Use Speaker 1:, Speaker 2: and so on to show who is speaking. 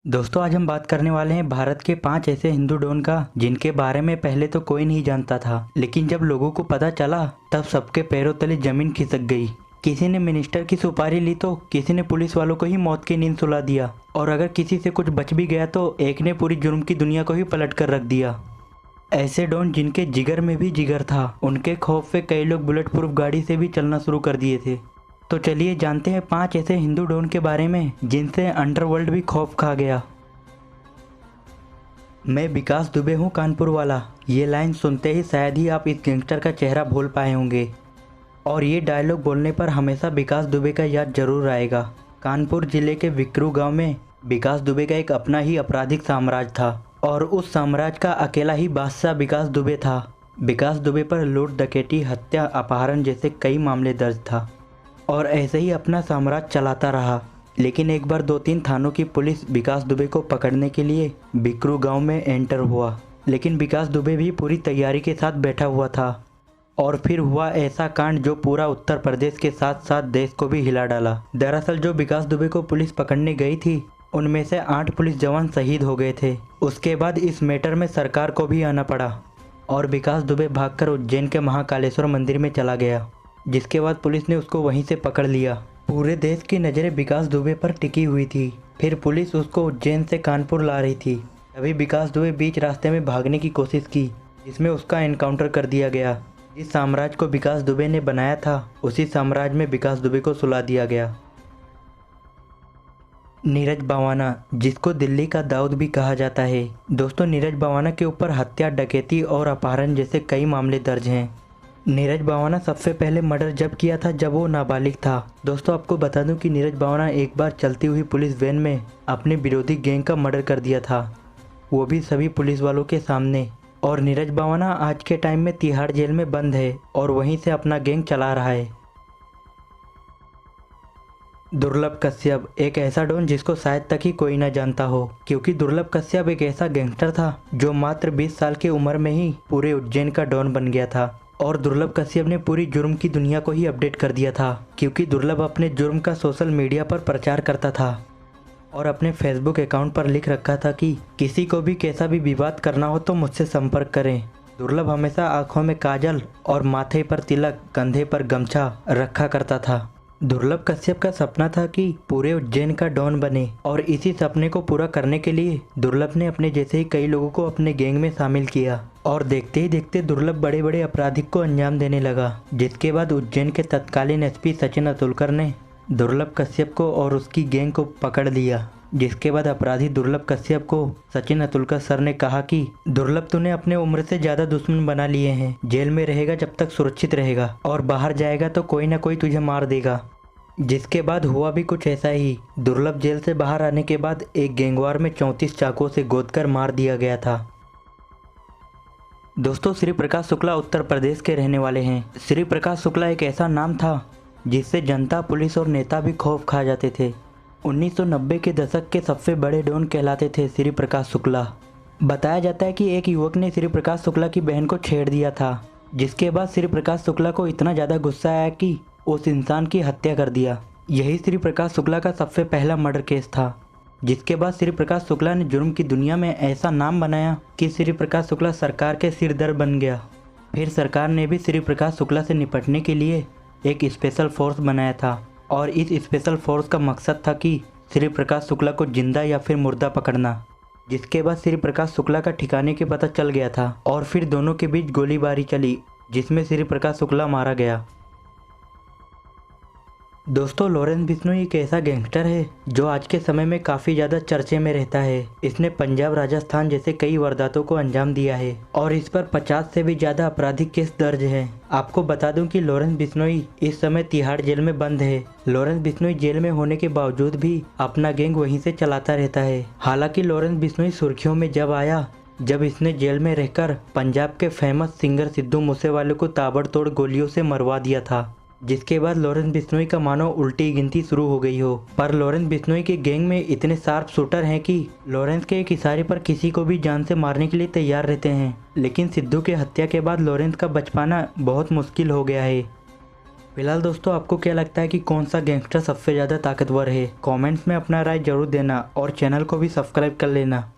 Speaker 1: दोस्तों आज हम बात करने वाले हैं भारत के 5 ऐसे हिंदू डॉन का जिनके बारे में पहले तो कोई नहीं जानता था, लेकिन जब लोगों को पता चला तब सबके पैरों तले जमीन खिसक गई। किसी ने मिनिस्टर की सुपारी ली तो किसी ने पुलिस वालों को ही मौत की नींद सुला दिया, और अगर किसी से कुछ बच भी गया तो एक ने पूरी जुर्म की दुनिया को ही पलट कर रख दिया। ऐसे डॉन जिनके जिगर में भी जिगर था, उनके खौफ से कई लोग बुलेट प्रूफ गाड़ी से भी चलना शुरू कर दिए थे। तो चलिए जानते हैं 5 ऐसे हिंदू डॉन के बारे में जिनसे अंडरवर्ल्ड भी खौफ खा गया। मैं विकास दुबे हूँ कानपुर वाला। ये लाइन सुनते ही शायद ही आप इस गैंगस्टर का चेहरा भूल पाए होंगे, और ये डायलॉग बोलने पर हमेशा विकास दुबे का याद जरूर आएगा। कानपुर जिले के विक्रू गांव में विकास दुबे का एक अपना ही आपराधिक साम्राज्य था, और उस साम्राज्य का अकेला ही बादशाह विकास दुबे था। विकास दुबे पर लूट, डकैती, हत्या, अपहरण जैसे कई मामले दर्ज था, और ऐसे ही अपना साम्राज्य चलाता रहा। लेकिन एक बार 2-3 थानों की पुलिस विकास दुबे को पकड़ने के लिए बिकरू गांव में एंटर हुआ, लेकिन विकास दुबे भी पूरी तैयारी के साथ बैठा हुआ था। और फिर हुआ ऐसा कांड जो पूरा उत्तर प्रदेश के साथ साथ देश को भी हिला डाला। दरअसल जो विकास दुबे को पुलिस पकड़ने गई थी, उनमें से 8 पुलिस जवान शहीद हो गए थे। उसके बाद इस मैटर में सरकार को भी आना पड़ा, और विकास दुबे भागकर उज्जैन के महाकालेश्वर मंदिर में चला गया, जिसके बाद पुलिस ने उसको वहीं से पकड़ लिया। पूरे देश की नज़रें विकास दुबे पर टिकी हुई थी। फिर पुलिस उसको उज्जैन से कानपुर ला रही थी, तभी विकास दुबे बीच रास्ते में भागने की कोशिश की, जिसमें उसका एनकाउंटर कर दिया गया। जिस साम्राज्य को विकास दुबे ने बनाया था, उसी साम्राज्य में विकास दुबे को सुला दिया गया। नीरज बावाना, जिसको दिल्ली का दाऊद भी कहा जाता है। दोस्तों नीरज बावाना के ऊपर हत्या, डकैती और अपहरण जैसे कई मामले दर्ज हैं। नीरज बावाना सबसे पहले मर्डर जब किया था जब वो नाबालिग था। दोस्तों आपको बता दूं कि नीरज बावाना एक बार चलती हुई पुलिस वैन में अपने विरोधी गैंग का मर्डर कर दिया था, वो भी सभी पुलिस वालों के सामने। और नीरज बावाना आज के टाइम में तिहाड़ जेल में बंद है और वहीं से अपना गैंग चला रहा है। दुर्लभ कश्यप, एक ऐसा डॉन जिसको शायद तक ही कोई ना जानता हो, क्योंकि दुर्लभ कश्यप एक ऐसा गैंगस्टर था जो मात्र 20 साल की उम्र में ही पूरे उज्जैन का डॉन बन गया था। और दुर्लभ कश्यप ने पूरी जुर्म की दुनिया को ही अपडेट कर दिया था, क्योंकि दुर्लभ अपने जुर्म का सोशल मीडिया पर प्रचार करता था और अपने फेसबुक अकाउंट पर लिख रखा था कि किसी को भी कैसा भी विवाद करना हो तो मुझसे संपर्क करें। दुर्लभ हमेशा आंखों में काजल और माथे पर तिलक, कंधे पर गमछा रखा करता था। दुर्लभ कश्यप का सपना था कि पूरे उज्जैन का डॉन बने, और इसी सपने को पूरा करने के लिए दुर्लभ ने अपने जैसे ही कई लोगों को अपने गैंग में शामिल किया, और देखते ही देखते दुर्लभ बड़े बड़े अपराधिक को अंजाम देने लगा। जिसके बाद उज्जैन के तत्कालीन एसपी सचिन अतुलकर ने दुर्लभ कश्यप को और उसकी गैंग को पकड़ लिया। जिसके बाद अपराधी दुर्लभ कश्यप को सचिन अतुलकर सर ने कहा कि दुर्लभ तूने अपने उम्र से ज़्यादा दुश्मन बना लिए हैं। जेल में रहेगा जब तक सुरक्षित रहेगा, और बाहर जाएगा तो कोई ना कोई तुझे मार देगा। जिसके बाद हुआ भी कुछ ऐसा ही। दुर्लभ जेल से बाहर आने के बाद एक गैंगवार में 34 चाकुओं से गोदकर मार दिया गया था। दोस्तों श्री प्रकाश शुक्ला उत्तर प्रदेश के रहने वाले हैं। श्री प्रकाश शुक्ला एक ऐसा नाम था जिससे जनता, पुलिस और नेता भी खौफ खा जाते थे। 1990 के दशक के सबसे बड़े डॉन कहलाते थे श्री प्रकाश शुक्ला। बताया जाता है कि एक युवक ने श्री प्रकाश शुक्ला की बहन को छेड़ दिया था, जिसके बाद श्री प्रकाश शुक्ला को इतना ज़्यादा गुस्सा आया कि उस इंसान की हत्या कर दिया। यही श्री प्रकाश शुक्ला का सबसे पहला मर्डर केस था। जिसके बाद श्री प्रकाश शुक्ला ने जुर्म की दुनिया में ऐसा नाम बनाया कि श्री प्रकाश शुक्ला सरकार के सिरदर्द बन गया। फिर सरकार ने भी श्री प्रकाश शुक्ला से निपटने के लिए एक स्पेशल फोर्स बनाया था, और इस स्पेशल फोर्स का मकसद था कि श्री प्रकाश शुक्ला को जिंदा या फिर मुर्दा पकड़ना। जिसके बाद श्री प्रकाश शुक्ला का ठिकाने के पता चल गया था, और फिर दोनों के बीच गोलीबारी चली, जिसमें श्री प्रकाश शुक्ला मारा गया। दोस्तों लॉरेंस बिश्नोई एक ऐसा गैंगस्टर है जो आज के समय में काफ़ी ज़्यादा चर्चे में रहता है। इसने पंजाब, राजस्थान जैसे कई वारदातों को अंजाम दिया है, और इस पर 50 से भी ज़्यादा आपराधिक केस दर्ज हैं। आपको बता दूं कि लॉरेंस बिश्नोई इस समय तिहाड़ जेल में बंद है। लॉरेंस बिश्नोई जेल में होने के बावजूद भी अपना गैंग वहीं से चलाता रहता है। हालांकि लॉरेंस बिश्नोई सुर्खियों में जब आया जब इसने जेल में रहकर पंजाब के फेमस सिंगर सिद्धू मूसेवाले को ताबड़तोड़ गोलियों से मरवा दिया था। जिसके बाद लॉरेंस बिश्नोई का मानो उल्टी गिनती शुरू हो गई हो। पर लॉरेंस बिश्नोई के गैंग में इतने शार्प शूटर हैं कि लॉरेंस के एक इशारे पर किसी को भी जान से मारने के लिए तैयार रहते हैं। लेकिन सिद्धू के हत्या के बाद लॉरेंस का बच पाना बहुत मुश्किल हो गया है। फिलहाल दोस्तों आपको क्या लगता है कि कौन सा गैंगस्टर सबसे ज़्यादा ताकतवर है? कमेंट्स में अपना राय जरूर देना और चैनल को भी सब्सक्राइब कर लेना।